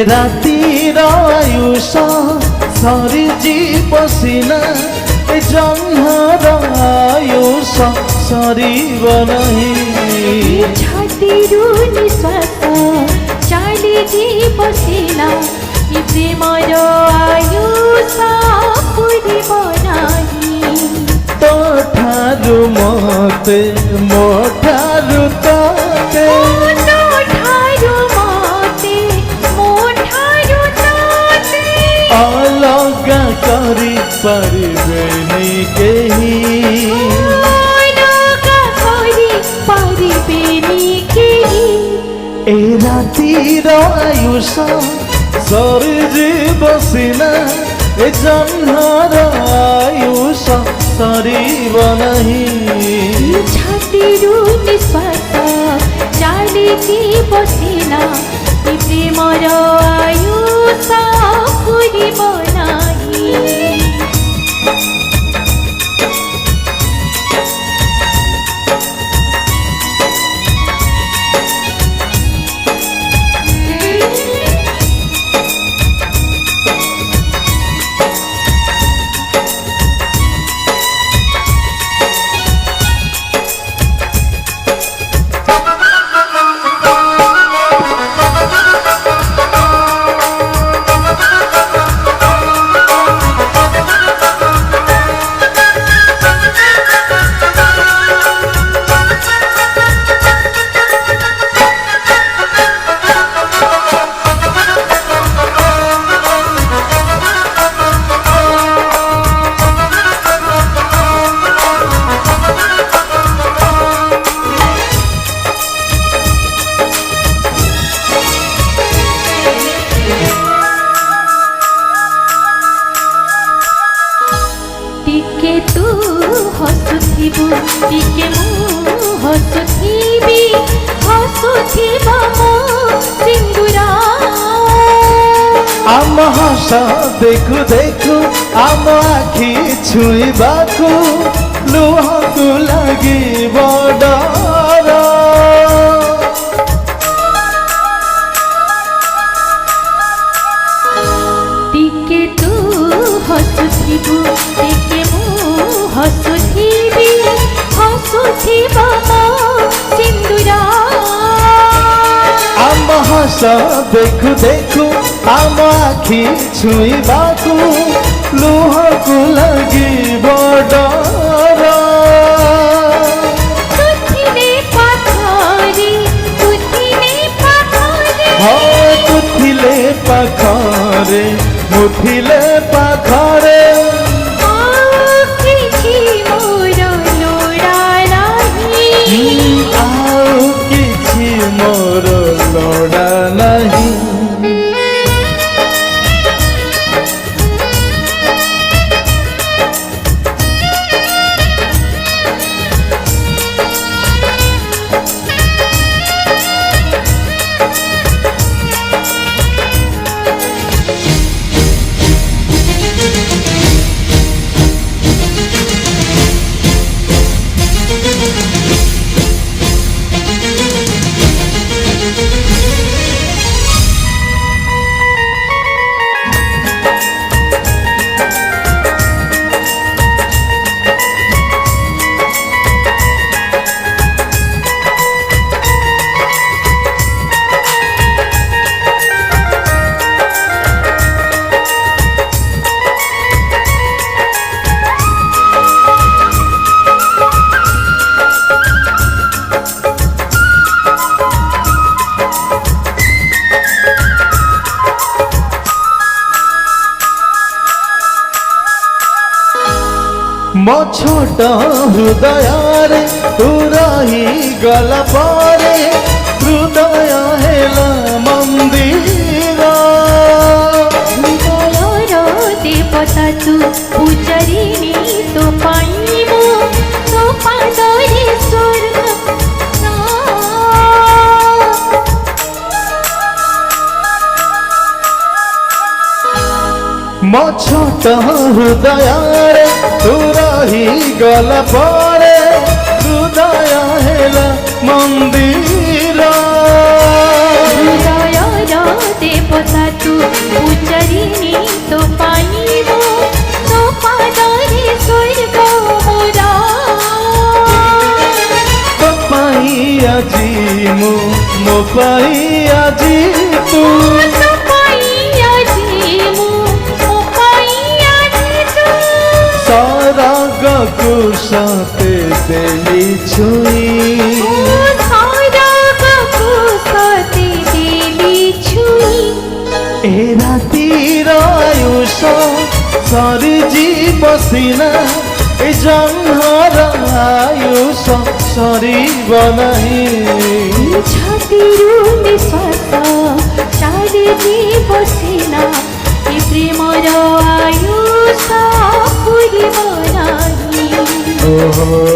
रातिर आयुष सरीजीव सिना जह्नर Ayush Ghraib नहीं छातीरू निश्वास चालिजीव सिना Premiere Ayush पूरिब नहीं तोठारु मते मोठारु ताते अलगा करी परिबेनी केही अलगा करी परिबेनी केही ए रातिर आयुष सरीजीव सिना ए जह्नर आयुष सरीब नहीं छातीरू निश्वास चालिजीव सिना प्रेमर आयुष पूरिब नहीं टिके मु हसुथिबी हसुथिब मो सिंदूरा आम हस देखु देखु आम आखि छुईबाकु लुहकु लागिब डर टिके तू हसुथिबु टिके मु हसुथिबी हसुथिब मो सिंदूरा आम हस देखु देखु आम आखि छुईबाकु लुहकु लागिब डर तुथिले पाखरे तुथिले पाखरे मुथिले पाखरे आउ किछि मोर लोड़ा नहीं मो छोट हृदय रे तू रही गला पारे हृदय हेला मंदिर हृदयर देवता तू पूजरिणी तो पाइमु तो पादरे स्वर्ग मो छोट हृदय रे तू रही गला पारे हृदय हेला मंदिर हृदयर देवता ଦେବତା ତୁ ପୂଜାରିଣୀ ତୋ ପାଇଁ ମୁଁ ତୋ ପାଦରେ ସ୍ୱର୍ଗ ମୋର ତୋ ପାଇଁ ଆଜି ମୁଁ ମୋ ପାଇଁ ଆଜି ତୁ ତୋ ପାଇଁ ଆଜି ମୁଁ ମୋ ପାଇଁ ଆଜି ତୁ ସରଗକୁ ସତେ ଦେଲି ଛୁଇଁ ସରଗକୁ ସତେ ଦେଲି ଛୁଇଁ ଏ ରାତିର ଆୟୁଷ ସରିଯିବ ସିନା ଏ ଜହ୍ନର ଆୟୁଷ ସରିବ ନାହିଁ ଛାତିରୁ ନିଶ୍ୱାସ ଚାଲିଯିବ ସିନା ଏ ପ୍ରେମର ଆୟୁଷ ପୁରିବ ନାହିଁ ଓହୋ